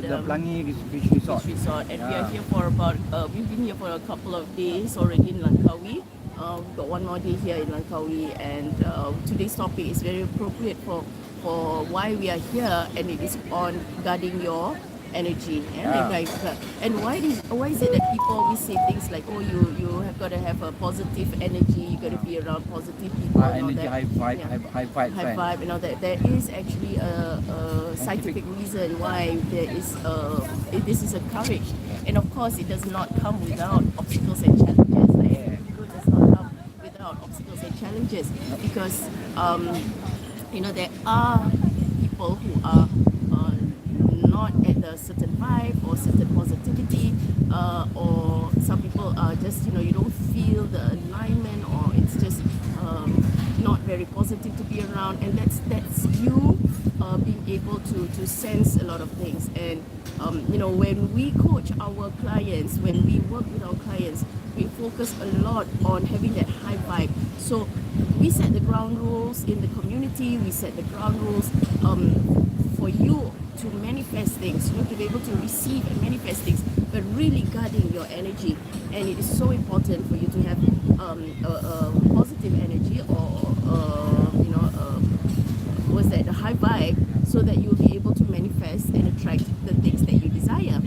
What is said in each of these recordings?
the Pelangi Beach Resort. Beach Resort, and we Yeah. are here for about we've been here for a couple of days already in Langkawi. We've got one more day here in Langkawi, and today's topic is very appropriate for why we are here, and it is on guarding your energy. Yeah. And why is it that people always say things like, oh, you have got to have a positive energy, you got to be around positive people, High and all energy, that. high vibe, Yeah. high vibe. High vibe and all that. There is actually a scientific reason why there is this is encouraged, and of course it does not come without obstacles and challenges. Like everything good does not come without obstacles and challenges, because there are people who are not at the certain vibe or certain positivity, or some people are just you don't feel the alignment, or it's just not very positive to be around, and that's you being able to sense a lot of things. And when we coach our clients, when we work with our clients, we focus a lot on having that high vibe. So we set the ground rules in the community, we set the ground rules for you to manifest things, to be able to receive and manifest things, but really guarding your energy. And it is so important for you to have a positive energy, or the high vibe, so that you'll be able to manifest and attract the things that you desire.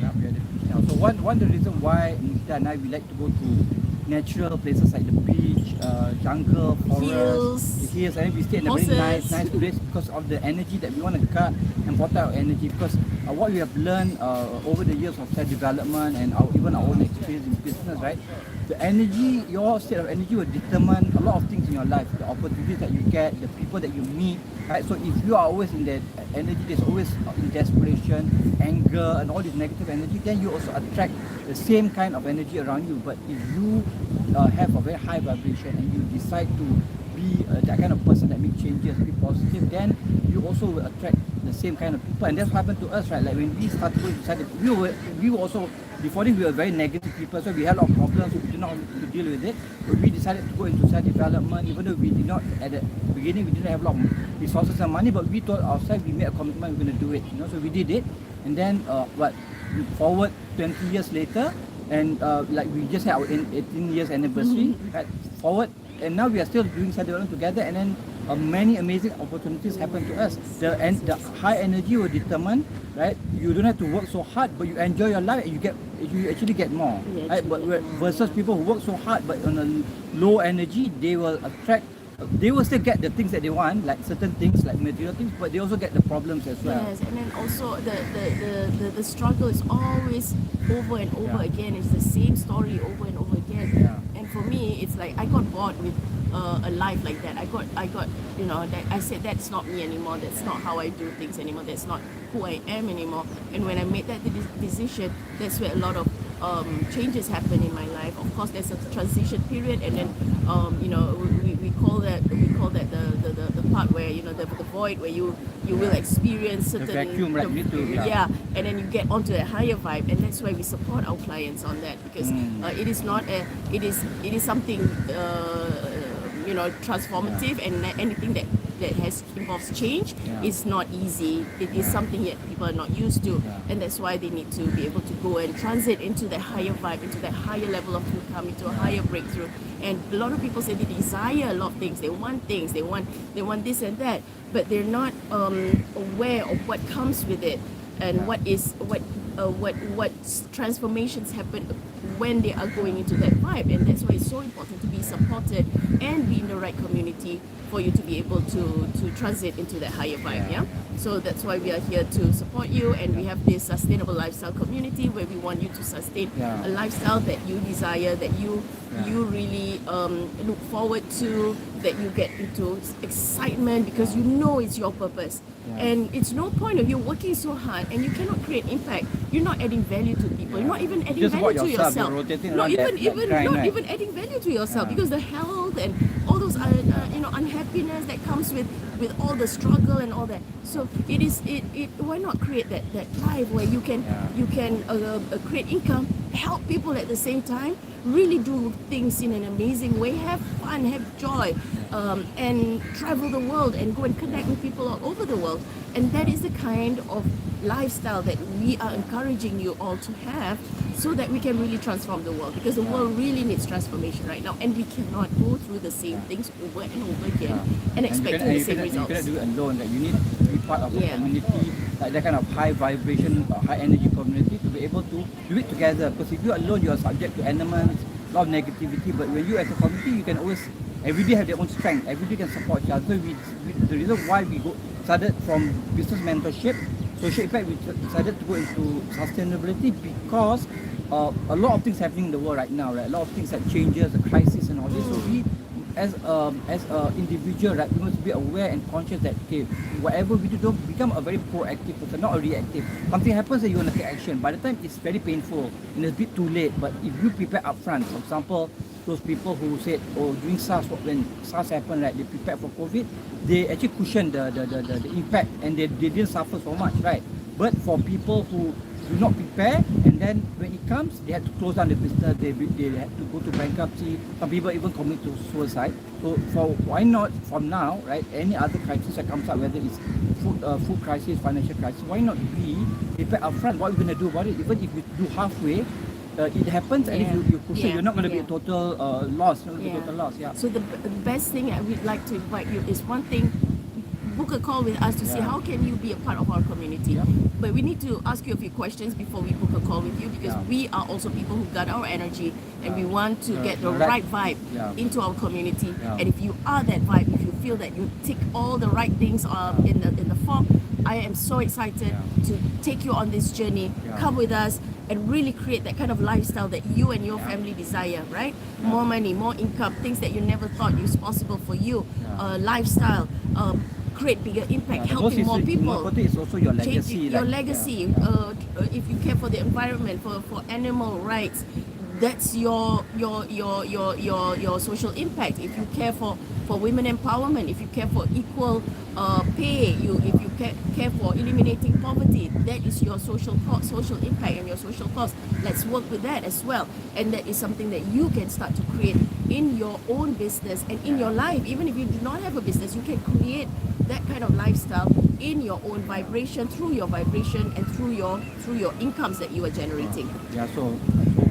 So one of the reasons why Nikita and I, we like to go to natural places like the beach, jungle, forest, hills, and we stay in a very nice place because of the energy that we want to guard and protect our energy. Because what we have learned over the years of self-development and even our own experience in business, right? The energy, your state of energy will determine a lot of things in your life, the opportunities that you get, the people that you meet, right? So if you are always in that energy, there's always in desperation, anger, and all this negative energy, then you also attract the same kind of energy around you. But if you have a very high vibration and you decide to be that kind of person that makes changes, be positive, then you also will attract the same kind of people. And that's what happened to us, right? Like when we started going to study, we were also, before this we were very negative people, so we had a lot of problems, so we did not know how to deal with it. But we decided to go into self-development, even though we did not, at the beginning, we didn't have a lot of resources and money, but we told ourselves, we made a commitment, we're going to do it, so we did it. And then, forward 20 years later, and we just had our 18 years anniversary, right? Forward, and now we are still doing self-development together, and then many amazing opportunities happen to us. The high energy will determine, right? You don't have to work so hard, but you enjoy your life, and you actually get more, right? But versus people who work so hard but on a low energy, they will still get the things that they want, like certain things, like material things, but they also get the problems as well. Yes, and then also the struggle is always over and over again. It's the same story over and over again. Yeah. And for me, it's like I got bored with a life like that. I got that I said that's not me anymore. That's not how I do things anymore. That's not who I am anymore. And when I made that decision, that's where a lot of changes happen in my life. Of course, there's a transition period, and then we call that the part where the void, where you will experience certain the vacuum, right? And then you get onto a higher vibe, and that's why we support our clients on that, because it is not it is something transformative, and anything that involves change is not easy. It is something that people are not used to, and that's why they need to be able to go and transit into that higher vibe, into that higher level of income, into a higher breakthrough. And a lot of people say they desire a lot of things. They want things. They want this and that, but they're not aware of what comes with it, and what transformations happen when they are going into that vibe. And that's why it's so important to be supported and be in the right community for you to be able to transit into that higher vibe. So that's why we are here to support you, and we have this sustainable lifestyle community where we want you to sustain a lifestyle that you desire, that you really look forward to, that you get into excitement because you know it's your purpose. And it's no point of you working so hard and you cannot create impact. You're not adding value to people. You're not even adding value to yourself. Not even adding value to yourself, because the health and all those unhappiness that comes with all the struggle and all that. So why not create that life where you can create income, help people at the same time, really do things in an amazing way, have fun, have joy, and travel the world and go and connect with people all over the world. And that is the kind of lifestyle that we are encouraging you all to have, so that we can really transform the world, because the world really needs transformation right now, and we cannot go through the same things over and over again and expect the same You results. cannot do it alone. Like, you need to be part of a Yeah. community, like that kind of high vibration, high energy community, to be able to do it together. Because if you're alone, you're subject to elements, a lot of negativity. But when you as a community, you can always, everybody have their own strength. Everybody can support each other. So the reason why we started from business mentorship, social impact, we decided to go into sustainability, because a lot of things happening in the world right now, right? A lot of things like changes, the crisis and all this. So we, as a individual, right, we must be aware and conscious that, okay, whatever we do, don't become a very proactive person, not a reactive. Something happens and you want to take action. By the time it's very painful and it's a bit too late. But if you prepare upfront, for example, those people who said, oh, during SARS, when SARS happened, right, they prepared for COVID, they actually cushioned the impact, and they didn't suffer so much, right? But for people who do not prepare, and then when it comes, they had to close down the business, they had to go to bankruptcy, some people even commit to suicide. So why not from now, right, any other crisis that comes up, whether it's food crisis, financial crisis, why not be prepared upfront? What are we going to do about it? Even if we do halfway, it happens, and if you push it, you're not going to be a total loss, not going to be a total loss. Yeah. So the best thing I would like to invite you is, one thing, book a call with us to see how can you be a part of our community. But we need to ask you a few questions before we book a call with you, because we are also people who got our energy, and we want to get the right vibe into our community. And if you are that vibe, if you feel that you tick all the right things in the form, I am so excited to take you on this journey. Come with us and really create that kind of lifestyle that you and your family desire, right? More money, more income, things that you never thought was possible for you. Lifestyle, create bigger impact, helping more people. It's also your legacy. Your legacy. If you care for the environment, for animal rights, that's your social impact. If you care for women empowerment, if you care for equal pay, if you care for eliminating poverty, that is your social impact and your social cause. Let's work with that as well, and that is something that you can start to create in your own business and in your life. Even if you do not have a business, you can create that kind of lifestyle in your own vibration, through your vibration, and through your incomes that you are generating. So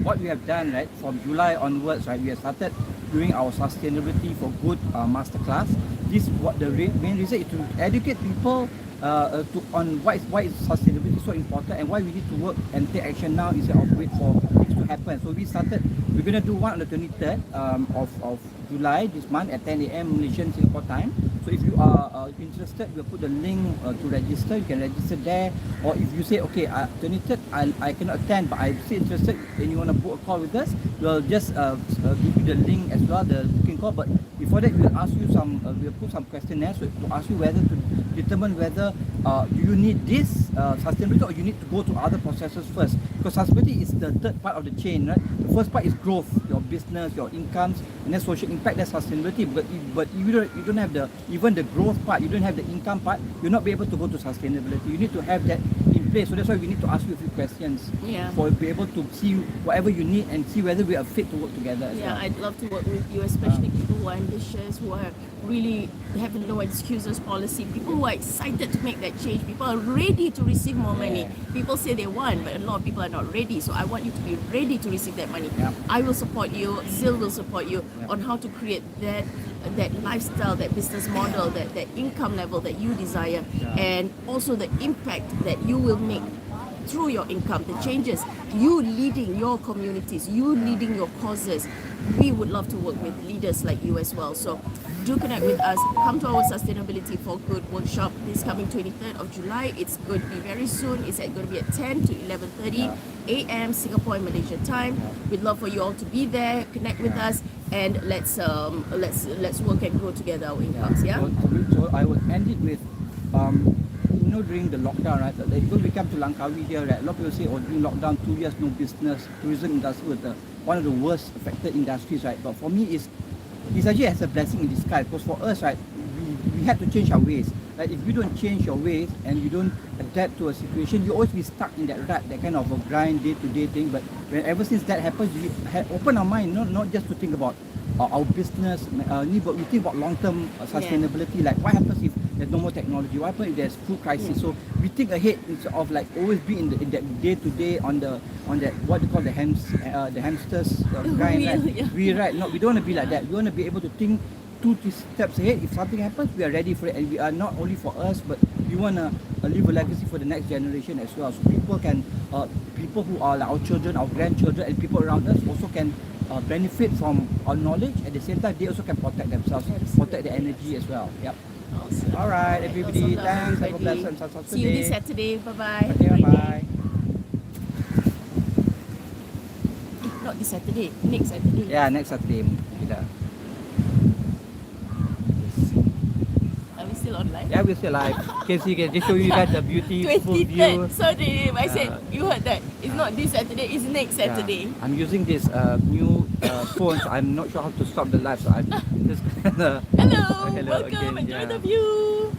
what we have done, right, from July onwards, right, we have started doing our sustainability for good masterclass. This what the main reason is to educate people on why is sustainability so important, and why we need to work and take action now instead of wait for it to happen. So we're going to do one on the 23rd of July this month at 10 a.m. Malaysian Singapore time. So if you are interested, we'll put the link to register. You can register there. Or if you say, okay, 23rd, I cannot attend, but I'm still interested and you want to book a call with us, we'll just give you the link as well, the booking call. But before that, we'll ask you we'll put some questionnaires to ask you whether to determine whether do you need this sustainability, or you need to go to other processes first. Because sustainability is the third part of the chain, right? The first part is growth, your business, your incomes, and then social impact, that's sustainability. But you don't have even the growth part, you don't have the income part, you'll not be able to go to sustainability. You need to have that in place. So that's why we need to ask you a few questions for be able to see whatever you need and see whether we are fit to work together as well. I'd love to work with you, especially people who are ambitious, who are really having no excuses policy, people who are excited to make that change, people are ready to receive more money. People say they want, but a lot of people are not ready. So I want you to be ready to receive that money. I will support you, Zil will support you on how to create that lifestyle, that business model, that income level that you desire, and also the impact that you will make through your income, the changes, you leading your communities, you leading your causes. We would love to work with leaders like you as well. So do connect with us. Come to our Sustainability for Good workshop this coming 23rd of July. It's going to be very soon. It's going to be at 10 to 11:30 a.m. Singapore and Malaysia time. We'd love for you all to be there, connect with us, and let's work and grow together our incomes. So I would end it with during the lockdown, right? When we come to Langkawi here, right, a lot of people say, during lockdown, 2 years no business, tourism industry was one of the worst affected industries, right? But for me, it's actually as a blessing in disguise, because for us, right, we had to change our ways. Like, if you don't change your ways and you don't adapt to a situation, you always be stuck in that rut, that kind of a grind, day-to-day thing. But ever since that happens, we had opened our mind, not just to think about our business, we think about long-term sustainability. Like what happens if there's no more technology? What happens if there's food crisis? So we think ahead instead of like always be in that day-to-day on that what they call the hamsters kind. Wheel, We don't want to be like that. We want to be able to think 2-3 steps ahead. If something happens, we are ready for it, and we are not only for us, but we want to leave a legacy for the next generation as well. So people who are like our children, our grandchildren, and people around us also can benefit from our knowledge. At the same time, they also can protect themselves, protect their energy as well. Yep. Awesome. All right, everybody. Awesome. Thanks. Have a Everybody. pleasant Saturday. See you this Saturday. Bye-bye. Okay, bye. Not this Saturday, next Saturday. Yeah, next Saturday. Kita. Are we still online? Yeah, we're still live. Can see, can just show you guys the beautiful view. 23rd. Sorry, I said you heard that. It's not this Saturday. It's next Saturday. Yeah. I'm using this new phone, so I'm not sure how to stop the live. So I'm just Hello. Hello Welcome. again, Enjoy yeah. the view.